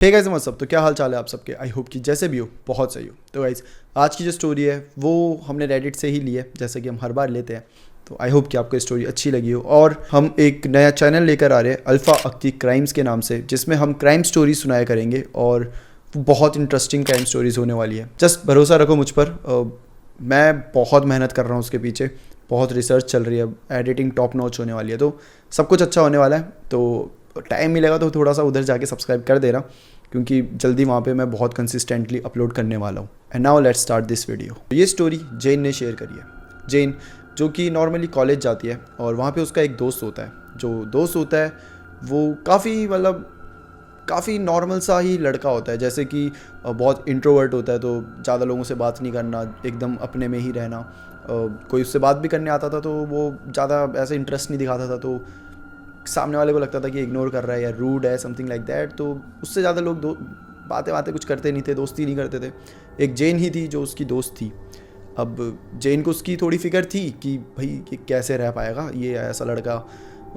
Hey guys सब तो क्या हाल चाल है आप सबके। आई होप कि जैसे भी हो बहुत सही हो। तो गाइस आज की जो स्टोरी है वो हमने रेडिट से ही ली है, जैसे कि हम हर बार लेते हैं। तो आई होप कि आपको स्टोरी अच्छी लगी हो। और हम एक नया चैनल लेकर आ रहे हैं अल्फ़ा अक्की क्राइम्स के नाम से, जिसमें हम क्राइम स्टोरी सुनाया करेंगे और वो बहुत इंटरेस्टिंग क्राइम स्टोरीज होने वाली है। जस्ट भरोसा रखो मुझ पर। मैं बहुत मेहनत कर रहा हूँ उसके पीछे, बहुत रिसर्च चल रही है, एडिटिंग टॉप नॉच होने वाली है, तो सब कुछ अच्छा होने वाला है। तो टाइम मिलेगा तो थोड़ा सा उधर जाके सब्सक्राइब कर देना, क्योंकि जल्दी वहाँ पे मैं बहुत कंसिस्टेंटली अपलोड करने वाला हूँ। And now let's start this video. ये स्टोरी जेन ने शेयर करी है। जेन जो कि नॉर्मली कॉलेज जाती है और वहाँ पे उसका एक दोस्त होता है। जो दोस्त होता है वो काफ़ी नॉर्मल सा ही लड़का होता है, जैसे कि बहुत इंट्रोवर्ट होता है, तो ज़्यादा लोगों से बात नहीं करना, एकदम अपने में ही रहना। कोई उससे बात भी करने आता था तो वो ज़्यादा ऐसे इंटरेस्ट नहीं दिखाता था, तो सामने वाले को लगता था कि इग्नोर कर रहा है या रूड है, समथिंग लाइक दैट। तो उससे ज़्यादा लोग बातें कुछ करते नहीं थे, दोस्ती नहीं करते थे। एक जेन ही थी जो उसकी दोस्त थी। अब जेन को उसकी थोड़ी फिक्र थी कि भाई ये कैसे रह पाएगा, ये ऐसा लड़का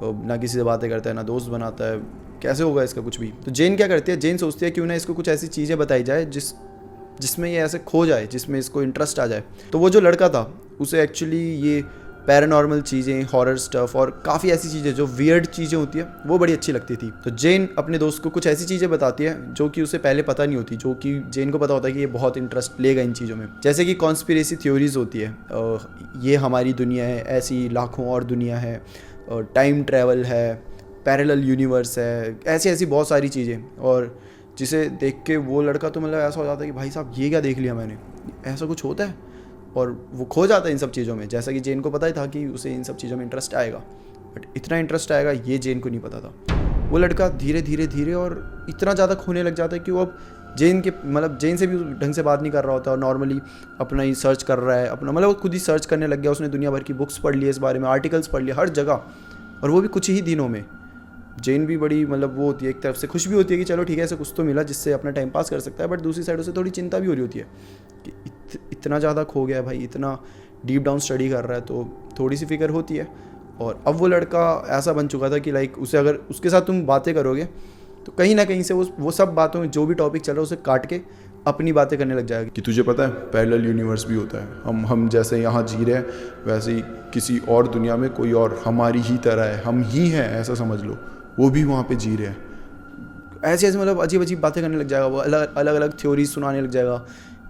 ना किसी से बातें करता है ना दोस्त बनाता है, कैसे होगा इसका कुछ भी। तो जेन क्या करती है, जेन सोचती है क्यों ना इसको कुछ ऐसी चीज़ें बताई जाए जिसमें ये ऐसे खो जाए, जिसमें इसको इंटरेस्ट आ जाए। तो वो जो लड़का था उसे एक्चुअली ये पैरानॉर्मल चीज़ें, हॉरर स्टफ़ और काफ़ी ऐसी चीज़ें जो वियर्ड चीज़ें होती है वो बड़ी अच्छी लगती थी। तो जेन अपने दोस्त को कुछ ऐसी चीज़ें बताती है जो कि उसे पहले पता नहीं होती, जो कि जेन को पता होता है कि ये बहुत इंटरेस्ट लेगा इन चीज़ों में। जैसे कि कॉन्स्पिरेसी थ्योरीज होती है, ये हमारी दुनिया है, ऐसी लाखों और दुनिया है, टाइम ट्रैवल है, पैरेलल यूनिवर्स है, ऐसी ऐसी बहुत सारी चीज़ें। और जिसे देख के वो लड़का तो मतलब ऐसा हो जाता है कि भाई साहब ये क्या देख लिया मैंने, ऐसा कुछ होता है। और वो खो जाता है इन सब चीज़ों में, जैसा कि जेन को पता ही था कि उसे इन सब चीज़ों में इंटरेस्ट आएगा, बट इतना इंटरेस्ट आएगा ये जेन को नहीं पता था। वो लड़का धीरे धीरे धीरे और इतना ज़्यादा खोने लग जाता है कि वो अब जेन से भी ढंग से बात नहीं कर रहा होता और नॉर्मली अपना ही सर्च कर रहा है, अपना वो खुद ही सर्च करने लग गया। उसने दुनिया भर की बुक्स पढ़ ली, इस बारे में आर्टिकल्स पढ़ लिए हर जगह, और वो भी कुछ ही दिनों में। जेन भी बड़ी वो होती है, एक तरफ से खुश भी होती है कि चलो ठीक है ऐसे कुछ तो मिला जिससे अपना टाइम पास कर सकता है, बट दूसरी साइड उसे थोड़ी चिंता भी हो रही होती है कि इतना ज़्यादा खो गया है भाई, इतना डीप डाउन स्टडी कर रहा है, तो थोड़ी सी फिक्र होती है। और अब वो लड़का ऐसा बन चुका था कि उसे अगर उसके साथ तुम बातें करोगे तो कहीं ना कहीं से वो सब बातों में जो भी टॉपिक चल रहा है उसे काट के अपनी बातें करने लग जाएगा। कि तुझे पता है पैरेलल यूनिवर्स भी होता है, हम जैसे यहाँ जी रहे हैं वैसे ही किसी और दुनिया में कोई और हमारी ही तरह है, हम ही हैं ऐसा समझ लो, वो भी वहाँ पे जी रहे हैं। ऐसे ऐसे अजीब अजीब बातें करने लग जाएगा। वो अलग अलग थ्योरीज सुनाने लग जाएगा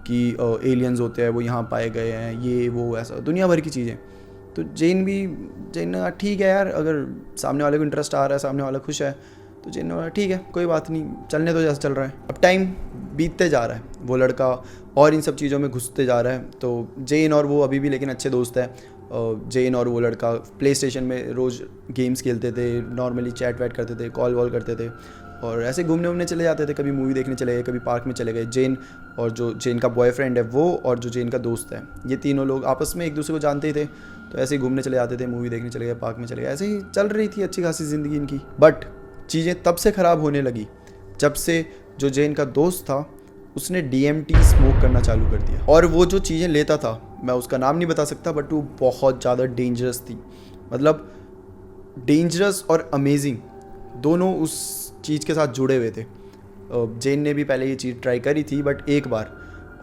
कि एलियंस होते हैं, वो यहाँ पाए गए हैं, ये वो ऐसा दुनिया भर की चीज़ें। तो जेन ने ठीक है यार, अगर सामने वाले को इंटरेस्ट आ रहा है, सामने वाला खुश है, तो जेन ने बोला ठीक है कोई बात नहीं, चलने तो जैसा चल रहा है। अब टाइम बीतते जा रहा है, वो लड़का और इन सब चीज़ों में घुसते जा रहा है। तो जेन और वो अभी भी लेकिन अच्छे दोस्त हैं। जेन और वो लड़का प्ले स्टेशन में रोज़ गेम्स खेलते थे, नॉर्मली चैट वैट करते थे, कॉल वॉल करते थे, और ऐसे घूमने वूमने चले जाते थे, कभी मूवी देखने चले गए, कभी पार्क में चले गए। जेन और जो जेन का बॉयफ्रेंड है वो, और जो जेन का दोस्त है, ये तीनों लोग आपस में एक दूसरे को जानते ही थे, तो ऐसे ही घूमने चले जाते थे, मूवी देखने चले गए, पार्क में चले गए, ऐसे ही चल रही थी अच्छी खासी ज़िंदगी इनकी। बट चीज़ें तब से ख़राब होने लगी जब से जो जेन का दोस्त था उसने DMT स्मोक करना चालू कर दिया। और वो जो चीज़ें लेता था, मैं उसका नाम नहीं बता सकता, बट वो बहुत ज़्यादा डेंजरस थी। मतलब डेंजरस और अमेजिंग दोनों उस चीज़ के साथ जुड़े हुए थे। जेन ने भी पहले ये चीज़ ट्राई करी थी बट एक बार,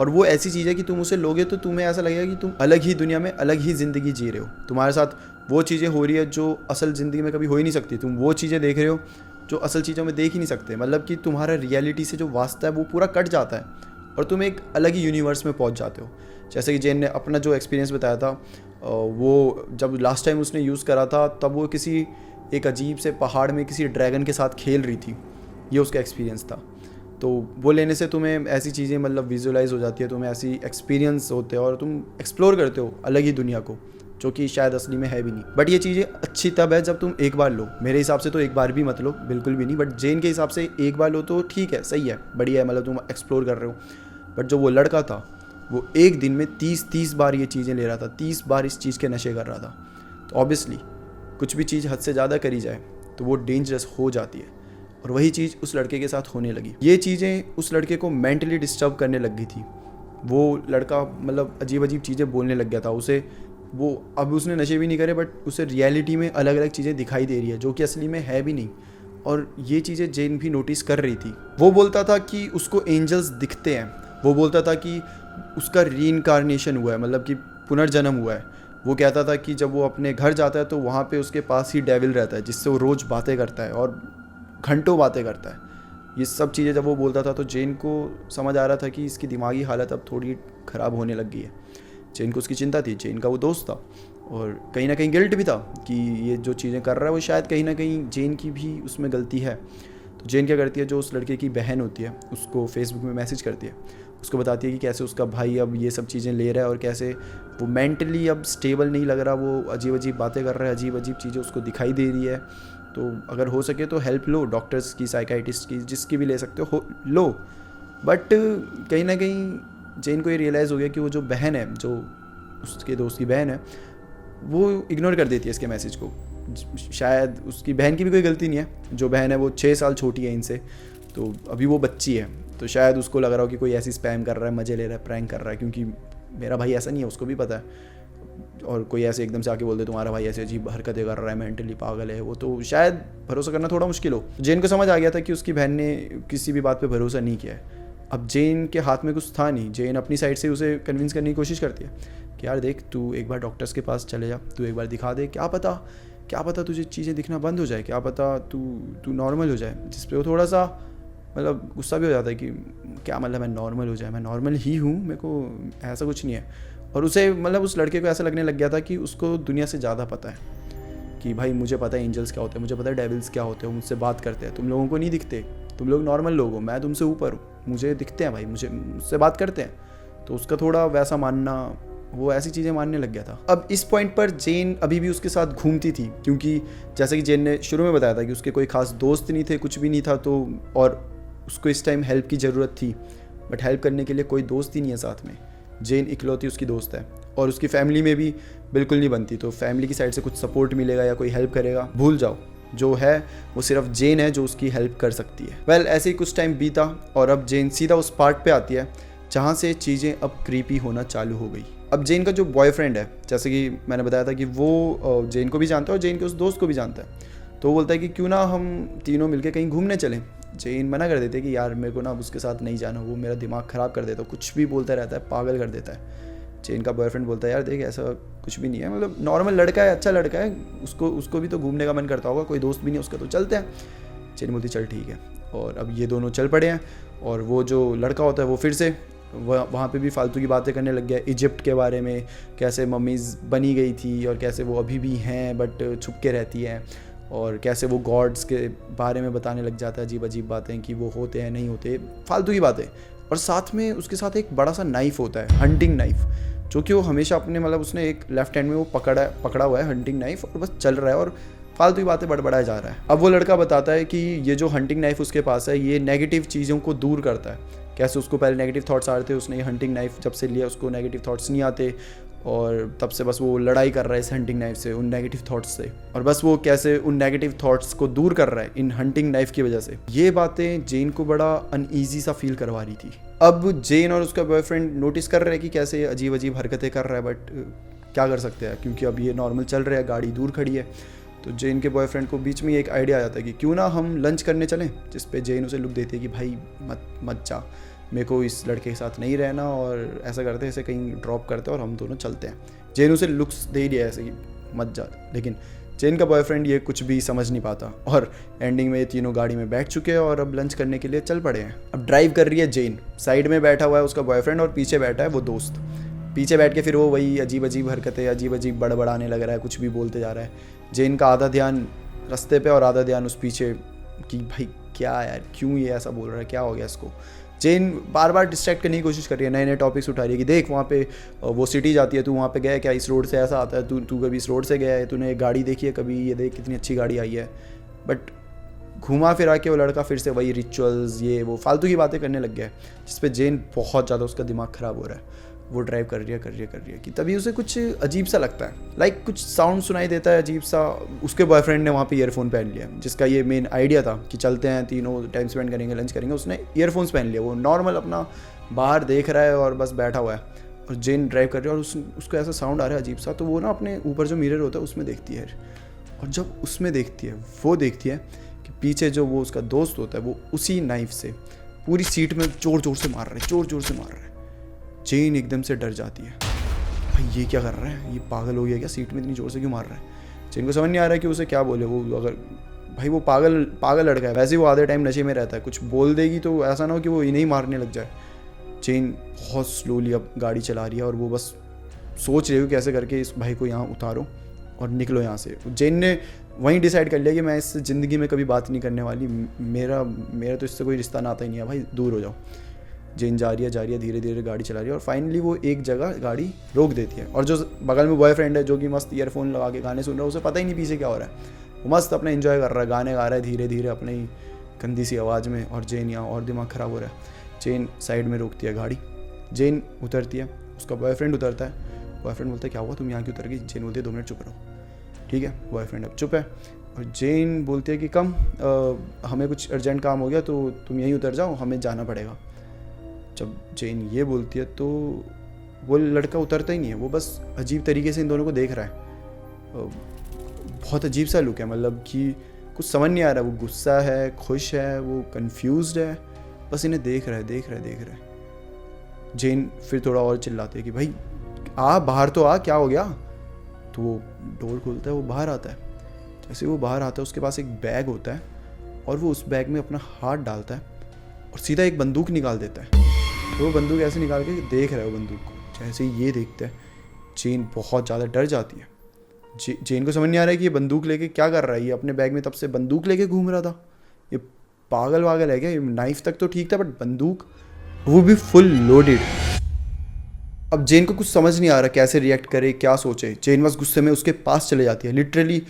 और वो ऐसी चीज़ है कि तुम उसे लोगे तो तुम्हें ऐसा लगेगा कि तुम अलग ही दुनिया में अलग ही ज़िंदगी जी रहे हो। तुम्हारे साथ वो चीज़ें हो रही है जो असल ज़िंदगी में कभी हो ही नहीं सकती। तुम वो चीज़ें देख रहे हो जो असल चीज़ों में देख ही नहीं सकते। मतलब कि तुम्हारा रियलिटी से जो वास्ता है वो पूरा कट जाता है और तुम एक अलग ही यूनिवर्स में पहुंच जाते हो। जैसे कि जेन ने अपना जो एक्सपीरियंस बताया था, वो जब लास्ट टाइम उसने यूज़ करा था तब वो किसी एक अजीब से पहाड़ में किसी ड्रैगन के साथ खेल रही थी, ये उसका एक्सपीरियंस था। तो वो लेने से तुम्हें ऐसी चीज़ें विजुअलाइज हो जाती है, तुम्हें ऐसी एक्सपीरियंस होते हैं और तुम एक्सप्लोर करते हो अलग ही दुनिया को, जो कि शायद असली में है भी नहीं। बट ये चीज़ें अच्छी तब है जब तुम एक बार लो। मेरे हिसाब से तो एक बार भी मत लो, बिल्कुल भी नहीं, बट जेन के हिसाब से एक बार लो तो ठीक है, सही है, बढ़िया है, तुम एक्सप्लोर कर रहे हो। बट जो वो लड़का था वो एक दिन में 30 बार ये चीज़ें ले रहा था, 30 बार इस चीज़ के नशे कर रहा था। तो ऑब्वियसली कुछ भी चीज़ हद से ज़्यादा करी जाए तो वो डेंजरस हो जाती है, और वही चीज़ उस लड़के के साथ होने लगी। ये चीज़ें उस लड़के को मेंटली डिस्टर्ब करने लग गई थी। वो लड़का अजीब अजीब चीज़ें बोलने लग गया था उसे। वो अब उसने नशे भी नहीं करे बट उसे रियलिटी में अलग अलग चीज़ें दिखाई दे रही है जो कि असली में है भी नहीं। और ये चीज़ें जेन भी नोटिस कर रही थी। वो बोलता था कि उसको एंजल्स दिखते हैं, वो बोलता था कि उसका रीइंकार्नेशन हुआ है, मतलब कि पुनर्जन्म हुआ है। वो कहता था कि जब वो अपने घर जाता है तो वहाँ पे उसके पास ही डेविल रहता है जिससे वो रोज़ बातें करता है और घंटों बातें करता है। ये सब चीज़ें जब वो बोलता था तो जेन को समझ आ रहा था कि इसकी दिमागी हालत अब थोड़ी ख़राब होने लग गई है। जेन को उसकी चिंता थी, जेन का वो दोस्त था और कहीं ना कहीं गिल्ट भी था कि ये जो चीज़ें कर रहा है वो शायद कहीं ना कहीं जेन की भी उसमें गलती है। तो जेन क्या करती है, जो उस लड़के की बहन होती है उसको फेसबुक में मैसेज करती है, उसको बताती है कि कैसे उसका भाई अब ये सब चीज़ें ले रहा है और कैसे वो मेंटली अब स्टेबल नहीं लग रहा, वो अजीब अजीब बातें कर रहा है, अजीब अजीब चीज़ें उसको दिखाई दे रही है। तो अगर हो सके तो हेल्प लो, डॉक्टर्स की, साइकाइटिस्ट की, जिसकी भी ले सकते हो लो। बट कहीं ना कहीं जेन को ये रियलाइज़ हो गया कि वो जो बहन है, जो उसके दोस्त की बहन है, वो इग्नोर कर देती है इसके मैसेज को। शायद उसकी बहन की भी कोई गलती नहीं है, जो बहन है वो 6 साल छोटी है इनसे, तो अभी वो बच्ची है, तो शायद उसको लग रहा हो कि कोई ऐसी स्पैम कर रहा है, मज़े ले रहा है, प्रैंक कर रहा है, क्योंकि मेरा भाई ऐसा नहीं है, उसको भी पता है। और कोई ऐसे एकदम से आके बोल दे तुम्हारा भाई ऐसे अजीब हरकतें कर रहा है, मेंटली पागल है वो, तो शायद भरोसा करना थोड़ा मुश्किल हो। जेन को समझ आ गया था कि उसकी बहन ने किसी भी बात पे भरोसा नहीं किया है। अब जेन के हाथ में कुछ था नहीं, जेन अपनी साइड से उसे कन्विंस करने की कोशिश करती है कि यार देख, तू एक बार डॉक्टर्स के पास चले जा, तू एक बार दिखा दे, क्या पता तुझे चीज़ें दिखना बंद हो जाए, क्या पता तू नॉर्मल हो जाए। जिस पे वो थोड़ा सा मतलब गुस्सा भी हो जाता है कि क्या मतलब मैं नॉर्मल हो जाए, मैं नॉर्मल ही हूँ, मेरे को ऐसा कुछ नहीं है। और उसे मतलब उस लड़के को ऐसा लगने लग गया था कि उसको दुनिया से ज़्यादा पता है, कि भाई मुझे पता है एंजल्स क्या होते हैं, मुझे पता है डेविल्स क्या होते हैं, मुझसे बात करते हैं, तुम लोगों को नहीं दिखते, तुम लोग नॉर्मल लोग हो, मैं तुमसे ऊपर हूँ, मुझे दिखते हैं भाई, मुझसे बात करते हैं। तो उसका थोड़ा वैसा मानना, वो ऐसी चीज़ें मानने लग गया था। अब इस पॉइंट पर जेन अभी भी उसके साथ घूमती थी, क्योंकि जैसे कि जेन ने शुरू में बताया था कि उसके कोई खास दोस्त नहीं थे, कुछ भी नहीं था, तो और उसको इस टाइम हेल्प की ज़रूरत थी, बट हेल्प करने के लिए कोई दोस्त ही नहीं है साथ में। जेन इकलौती उसकी दोस्त है और उसकी फैमिली में भी बिल्कुल नहीं बनती, तो फैमिली की साइड से कुछ सपोर्ट मिलेगा या कोई हेल्प करेगा, भूल जाओ। जो है वो सिर्फ जेन है जो उसकी हेल्प कर सकती है। वेल ऐसे ही कुछ टाइम बीता और अब जेन सीधा उस पार्ट पे आती है जहाँ से चीज़ें अब क्रीपी होना चालू हो गई। अब जेन का जो बॉयफ्रेंड है, जैसे कि मैंने बताया था कि वो जेन को भी जानता है और जेन के उस दोस्त को भी जानता है, तो वो बोलता है कि क्यों ना हम तीनों मिलकर कहीं घूमने चलें। जेन मना कर देते कि यार मेरे को ना उसके साथ नहीं जाना, वो मेरा दिमाग ख़राब कर देता है, कुछ भी बोलता रहता है, पागल कर देता है। जेन का बॉयफ्रेंड बोलता है यार देख, ऐसा कुछ भी नहीं है, मतलब नॉर्मल लड़का है, अच्छा लड़का है, उसको भी तो घूमने का मन करता होगा, कोई दोस्त भी नहीं उसका, तो चलते हैं। जेन बोलती चल ठीक है। और अब ये दोनों चल पड़े हैं और वो जो लड़का होता है वो फिर से वहाँ पे भी फालतू की बातें करने लग गया, इजिप्ट के बारे में, कैसे मम्मीज़ बनी गई थी और कैसे वो अभी भी हैं बट छुप के रहती हैं, और कैसे वो गॉड्स के बारे में बताने लग जाता है, अजीब अजीब बातें कि वो होते हैं नहीं होते, फालतू की बातें। और साथ में उसके साथ एक बड़ा सा नाइफ़ होता है, हंटिंग नाइफ़, जो कि वो हमेशा अपने मतलब उसने एक लेफ्ट हैंड में वो पकड़ा हुआ है हंटिंग नाइफ़, और बस चल रहा है और फालतू की बातें बड़बड़ाया जा रहा है। अब वो लड़का बताता है कि ये जो हंटिंग नाइफ़ उसके पास है ये नेगेटिव चीज़ों को दूर करता है। कैसे उसको पहले नेगेटिव थॉट्स आ रहे थे, उसने ये हंटिंग नाइफ़ जब से लिया उसको नेगेटिव थॉट्स नहीं आते, और तब से बस वो लड़ाई कर रहा है इस हंटिंग नाइफ से, उन नेगेटिव थॉट्स से, और बस वो कैसे उन नेगेटिव थॉट्स को दूर कर रहा है इन हंटिंग नाइफ की वजह से। ये बातें जेन को बड़ा अनईजी सा फील करवा रही थी। अब जेन और उसका बॉयफ्रेंड नोटिस कर रहे हैं कि कैसे अजीब अजीब हरकतें कर रहा है, बट क्या कर सकते हैं क्योंकि अब ये नॉर्मल चल रहा है, गाड़ी दूर खड़ी है। तो जेन के बॉयफ्रेंड को बीच में एक आइडिया आ जाता है कि क्यों ना हम लंच करने चलें, जिस पे जेन उसे लुक देती है कि भाई मत जा, मेरे को इस लड़के के साथ नहीं रहना, और ऐसा करते ऐसे कहीं ड्रॉप करते और हम दोनों चलते हैं। जेन उसे लुक्स दे ही दिया ऐसे कि मत जा, लेकिन जेन का बॉयफ्रेंड ये कुछ भी समझ नहीं पाता, और एंडिंग में ये तीनों गाड़ी में बैठ चुके हैं और अब लंच करने के लिए चल पड़े हैं। अब ड्राइव कर रही है जेन, साइड में बैठा हुआ है उसका बॉयफ्रेंड और पीछे बैठा है वो दोस्त। पीछे बैठ के फिर वो वही अजीब अजीब हरकतें, अजीब अजीब बड़बड़ाने लग रहा है, कुछ भी बोलते जा रहा है। जेन का आधा ध्यान रास्ते पे और आधा ध्यान उस पीछे कि भाई क्या यार, क्यों ये ऐसा बोल रहा है, क्या हो गया इसको। जेन बार बार डिस्ट्रैक्ट करने की कोशिश कर रही है, नए नए टॉपिक्स उठा रही है कि देख वहाँ पे वो सिटी जाती है, तू वहाँ पे गया क्या, इस रोड से ऐसा आता है, तू कभी इस रोड से गया है, तूने गाड़ी देखी है कभी, ये देख कितनी अच्छी गाड़ी आई है। बट घुमा फिरा के वो लड़का फिर से वही रिचुअल्स, ये वो फालतू की बातें करने लग गया है, जिस पे जेन बहुत ज़्यादा उसका दिमाग ख़राब हो रहा है। वो ड्राइव कर रही है कि तभी उसे कुछ अजीब सा लगता है, लाइक कुछ साउंड सुनाई देता है अजीब सा। उसके बॉयफ्रेंड ने वहाँ पे ईयरफोन पहन लिया, जिसका ये मेन आइडिया था कि चलते हैं तीनों, टाइम स्पेंड करेंगे, लंच करेंगे। उसने ईयरफोन्स पहन लिया, वो नॉर्मल अपना बाहर देख रहा है और बस बैठा हुआ है, और जेन ड्राइव कर रही है और उसको ऐसा साउंड आ रहा है अजीब सा। तो वो ना अपने ऊपर जो मिरर होता है उसमें देखती है, और जब उसमें देखती है वो देखती है कि तो पीछे जो वो उसका दोस्त होता है वो उसी नाइफ से पूरी सीट में ज़ोर ज़ोर से मार रहा है। जेन एकदम से डर जाती है, भाई ये क्या कर रहा है, ये पागल हो गया क्या, सीट में इतनी ज़ोर से क्यों मार रहा है। जेन को समझ नहीं आ रहा है कि उसे क्या बोले। वो अगर भाई वो पागल लड़का है, वैसे ही वो आधे टाइम नशे में रहता है, कुछ बोल देगी तो ऐसा ना हो कि वो इन्हें ही मारने लग जाए। जेन बहुत स्लोली अब गाड़ी चला रही है और वो बस सोच रही हो कैसे करके इस भाई को यहाँ उतारो और निकलो यहाँ से। जेन ने वहीं डिसाइड कर लिया कि मैं इससे ज़िंदगी में कभी बात नहीं करने वाली, मेरा तो इससे कोई रिश्ता नाता ही नहीं है, भाई दूर हो जाओ। जेन जा रही है धीरे धीरे गाड़ी चला रही है और फाइनली वो एक जगह गाड़ी रोक देती है। और जो बगल में बॉयफ्रेंड है जो कि मस्त ईयरफोन लगा के गाने सुन रहा है, उसे पता ही नहीं पीछे क्या हो रहा है, वो मस्त अपना एंजॉय कर रहा है, गाने गा रहा है धीरे धीरे अपनी गंदी सी आवाज़ में। और जेन यहाँ और दिमाग ख़राब हो रहा है। जेन साइड में रोकती है गाड़ी, जेन उतरती है, उसका बॉयफ्रेंड उतरता है। बॉयफ्रेंड बोलता है क्या हुआ, तुम यहाँ क्यों उतर गई। जेन बोलती है 2 मिनट चुप रहो, ठीक है। बॉयफ्रेंड अब चुप है और जेन बोलती है कि कम हमें कुछ अर्जेंट काम हो गया तो तुम यहीं उतर जाओ, हमें जाना पड़ेगा। जब जेन ये बोलती है तो वो लड़का उतरता ही नहीं है, वो बस अजीब तरीके से इन दोनों को देख रहा है। बहुत अजीब सा लुक है, मतलब कि कुछ समझ नहीं आ रहा, वो गुस्सा है, खुश है, वो कंफ्यूज्ड है, बस इन्हें देख रहा है। जेन फिर थोड़ा और चिल्लाती है कि भाई आ बाहर तो आ, क्या हो गया। तो वो डोर खोलता है, वो बाहर आता है। जैसे वो बाहर आता है उसके पास एक बैग होता है और वो उस बैग में अपना हाथ डालता है और सीधा एक बंदूक निकाल देता है। तो वो बंदूक ऐसे निकाल के देख रहा है वो बंदूक को। जैसे ही ये देखता है जेन बहुत ज़्यादा डर जाती है। जेन को समझ नहीं आ रहा है कि ये बंदूक लेके क्या कर रहा है, ये अपने बैग में तब से बंदूक लेके घूम रहा था, ये पागल है क्या, ये नाइफ तक तो ठीक था बट बंदूक, वो भी फुल लोडेड। अब जेन को कुछ समझ नहीं आ रहा कैसे रिएक्ट करे, क्या सोचे। जेन बस गुस्से में उसके पास चले जाती है, लिटरली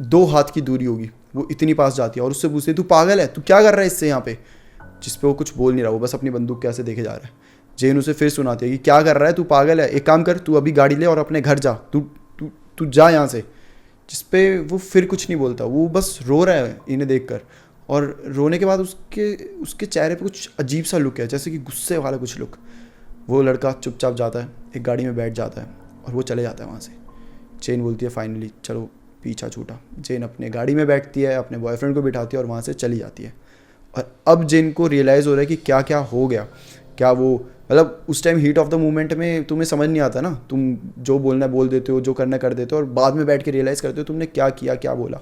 2 हाथ की दूरी होगी, वो इतनी पास जाती है और उससे पूछती है तू पागल है, तू क्या कर रहा है इससे यहाँ पे। जिस पे वो कुछ बोल नहीं रहा, वो बस अपनी बंदूक कैसे देखे जा रहा है। जेन उसे फिर सुनाती है कि क्या कर रहा है, तू पागल है, एक काम कर तू अभी गाड़ी ले और अपने घर जा, तू जा यहाँ से। जिस पे वो फिर कुछ नहीं बोलता, वो बस रो रहा है इन्हें देखकर। और रोने के बाद उसके चेहरे पे कुछ अजीब सा लुक है, जैसे कि गुस्से वाला कुछ लुक। वो लड़का चुपचाप जाता है, एक गाड़ी में बैठ जाता है और वो चले जाता है वहाँ से। जेन बोलती है फाइनली चलो पीछा छूटा। जेन अपने गाड़ी में बैठती है, अपने बॉयफ्रेंड को बिठाती है और वहाँ से चली जाती है। और अब जेन को रियलाइज़ हो रहा है कि क्या क्या हो गया। क्या वो मतलब उस time heat of the moment में तुम्हें समझ नहीं आता ना, तुम जो बोलना बोल देते हो, जो करना कर देते हो और बाद में बैठ के रियलाइज़ करते हो तुमने क्या किया, क्या बोला।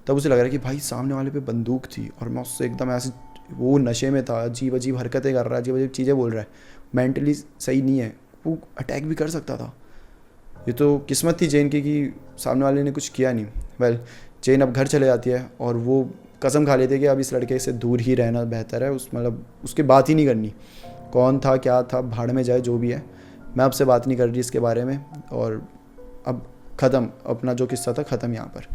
तब उसे लग रहा है कि भाई सामने वाले पे बंदूक थी और मैं उससे एकदम ऐसे, वो नशे में था, अजीब अजीब हरकतें कर रहा है, अजीब अजीब चीज़ें बोल रहा है, मेंटली सही नहीं है, वो अटैक भी कर सकता था। ये तो किस्मत थी जेन की कि सामने वाले ने कुछ किया नहीं। वेल जेन अब घर चले जाती है और वो कसम खा लेती है कि अब इस लड़के से दूर ही रहना बेहतर है, मतलब उसकी बात ही नहीं करनी। कौन था क्या था भाड़ में जाए, जो भी है, मैं आपसे बात नहीं कर रही इसके बारे में। और अब ख़त्म, अपना जो किस्सा था ख़त्म। यहाँ पर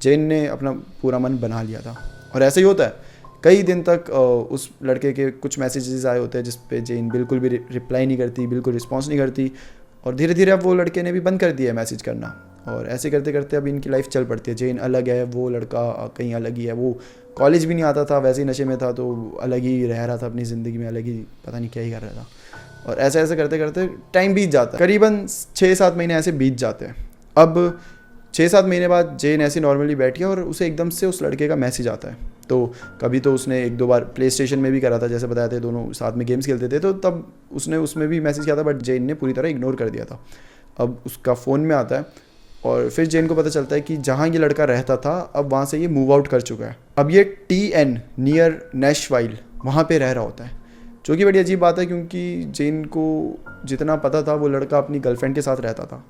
जेन ने अपना पूरा मन बना लिया था। और ऐसे ही होता है, कई दिन तक उस लड़के के कुछ मैसेजेस आए होते हैं जिस पे जेन बिल्कुल भी रिप्लाई नहीं करती, बिल्कुल रिस्पॉन्स नहीं करती। और धीरे धीरे अब वो लड़के ने भी बंद कर दिया है मैसेज करना। और ऐसे करते करते अब इनकी लाइफ चल पड़ती है। जेन अलग है, वो लड़का कहीं अलग ही है, वो कॉलेज भी नहीं आता था, वैसे ही नशे में था तो अलग ही रह रहा था अपनी ज़िंदगी में, अलग ही पता नहीं क्या ही कर रहा था। और ऐसे ऐसे करते करते टाइम बीत जाता है, करीबन 6-7 महीने ऐसे बीत जाते हैं। अब 6-7 महीने बाद जेन ऐसे नॉर्मली बैठी है और उसे एकदम से उस लड़के का मैसेज आता है। तो कभी तो उसने 1-2 बार प्ले स्टेशन में भी करा था, जैसे बताया था, दोनों साथ में गेम्स खेलते थे, तो तब उसने उसमें भी मैसेज किया था, बट जेन ने पूरी तरह इग्नोर कर दिया था। अब उसका फ़ोन में आता है और फिर जेन को पता चलता है कि जहाँ ये लड़का रहता था अब वहाँ से ये मूव आउट कर चुका है। अब ये TN नियर नैशवाइल वहाँ पे रह रहा होता है, जो कि बड़ी अजीब बात है क्योंकि जेन को जितना पता था वो लड़का अपनी गर्लफ्रेंड के साथ रहता था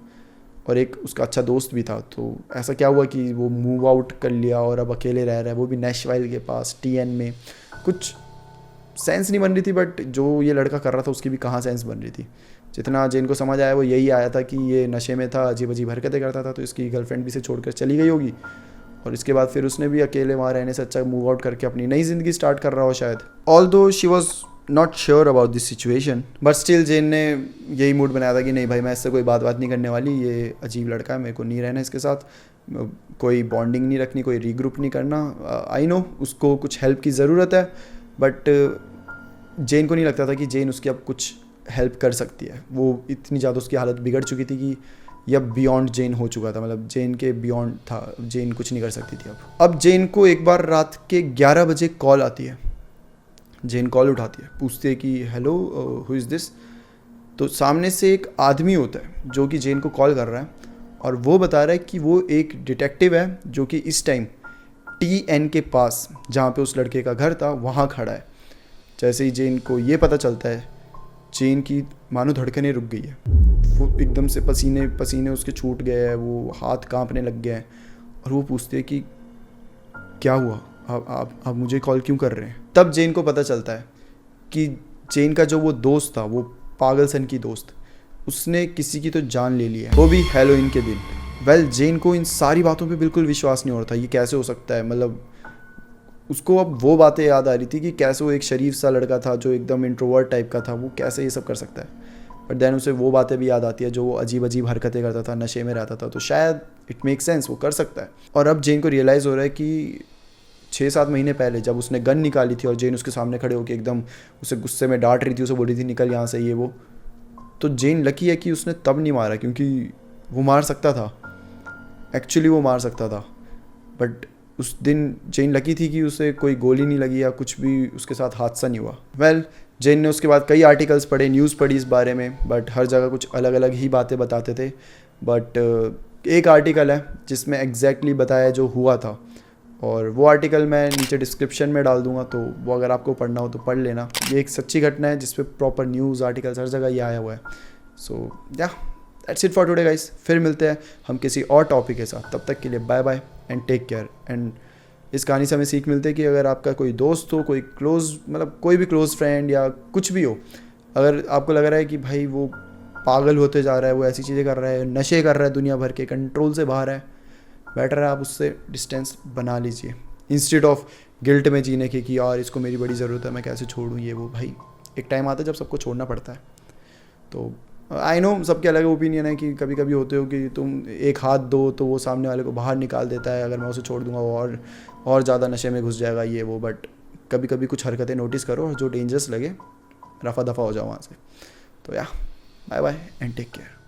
और एक उसका अच्छा दोस्त भी था। तो ऐसा क्या हुआ कि वो मूव आउट कर लिया और अब अकेले रह रहा है, वो भी नैशवाइल के पास TN में। कुछ सेंस नहीं बन रही थी, बट जो ये लड़का कर रहा था उसकी भी कहाँ सेंस बन रही थी। जितना जेन को समझ आया वो यही आया था कि ये नशे में था, अजीब अजीब हरकतें करता था, तो इसकी गर्लफ्रेंड भी इसे छोड़कर चली गई होगी और इसके बाद फिर उसने भी अकेले वहाँ रहने से अच्छा मूव आउट करके अपनी नई ज़िंदगी स्टार्ट कर रहा हो शायद। Although she was not sure about this situation, but still Jane ने यही मूड बनाया था कि नहीं भाई मैं इससे कोई बात नहीं करने वाली, ये अजीब लड़का है, मेरे को नहीं रहना इसके साथ, कोई बॉन्डिंग नहीं रखनी, कोई रीग्रुप नहीं करना। आई नो उसको कुछ हेल्प की ज़रूरत है, बट जेन को नहीं लगता था कि जेन उसकी अब कुछ हेल्प कर सकती है। वो इतनी ज़्यादा उसकी हालत बिगड़ चुकी थी कि या बियॉन्ड जेन हो चुका था, मतलब जेन के बियॉन्ड था, जेन कुछ नहीं कर सकती थी अब जेन को एक बार रात के 11 बजे कॉल आती है। जेन कॉल उठाती है, पूछती है कि हेलो हु इज़ दिस। तो सामने से एक आदमी होता है जो कि जेन को कॉल कर रहा है, और वो बता रहा है कि वो एक डिटेक्टिव है जो कि इस टाइम TN के पास, जहाँ पे उस लड़के का घर था, वहाँ खड़ा है। जैसे ही जेन को ये पता चलता है, जेन की मानो धड़कनें रुक गई है। वो एकदम से पसीने पसीने उसके छूट गए हैं, वो हाथ कांपने लग गए हैं, और वो पूछते हैं कि क्या हुआ, आप मुझे कॉल क्यों कर रहे हैं। तब जेन को पता चलता है कि जेन का जो वो दोस्त था, वो पागल सन की दोस्त, उसने किसी की तो जान ले ली है, वो भी हैलोवीन के दिन। जेन को इन सारी बातों पे बिल्कुल विश्वास नहीं हो रहा था, ये कैसे हो सकता है। मतलब उसको अब वो बातें याद आ रही थी कि कैसे वो एक शरीफ सा लड़का था जो एकदम इंट्रोवर्ट टाइप का था, वो कैसे ये सब कर सकता है। बट देन उसे वो बातें भी याद आती है जो वो अजीब अजीब हरकतें करता था, नशे में रहता था, तो शायद इट मेक सेंस, वो कर सकता है। और अब जेन को रियलाइज़ हो रहा है कि 6-7 महीने पहले जब उसने गन निकाली थी और जेन उसके सामने खड़े होकर एकदम उसे गुस्से में डांट रही थी, उसे बोल रही थी निकल यहाँ से ये वो, तो जेन लकी है कि उसने तब नहीं मारा, क्योंकि वो मार सकता था, एक्चुअली वो मार सकता था। बट उस दिन जेन लकी थी कि उसे कोई गोली नहीं लगी या कुछ भी उसके साथ हादसा नहीं हुआ। जेन ने उसके बाद कई आर्टिकल्स पढ़े, न्यूज़ पढ़ी इस बारे में, बट हर जगह कुछ अलग अलग ही बातें बताते थे। बट एक आर्टिकल है जिसमें एग्जैक्टली बताया जो हुआ था, और वो आर्टिकल मैं नीचे डिस्क्रिप्शन में डाल दूंगा, तो वो अगर आपको पढ़ना हो तो पढ़ लेना। ये एक सच्ची घटना है जिस पे प्रॉपर न्यूज़ आर्टिकल्स हर जगह ये आया हुआ है। सो या that's it for today guys, फिर मिलते हैं हम किसी और टॉपिक के साथ। तब तक के लिए bye bye and take care. And इस कहानी से हमें सीख मिलती है कि अगर आपका कोई दोस्त हो, कोई क्लोज, मतलब कोई भी क्लोज फ्रेंड या कुछ भी हो, अगर आपको लग रहा है कि भाई वो पागल होते जा रहा है, वो ऐसी चीज़ें कर रहा है, नशे कर रहा है, दुनिया भर के कंट्रोल से बाहर है, बेटर है आप उससे डिस्टेंस बना लीजिए, इंस्टेड ऑफ गिल्ट में जीने के कि यार इसको मेरी बड़ी ज़रूरत है, मैं कैसे छोड़ूँ ये वो। भाई एक टाइम आता है जब सबको छोड़ना पड़ता है। तो आई नो सबके अलग ओपिनियन है कि कभी कभी होते हो कि तुम एक हाथ दो तो वो सामने वाले को बाहर निकाल देता है, अगर मैं उसे छोड़ दूंगा वो और ज़्यादा नशे में घुस जाएगा ये वो। बट कभी कभी कुछ हरकतें नोटिस करो और जो डेंजरस लगे रफ़ा दफ़ा हो जाओ वहाँ से। तो या bye bye and take care.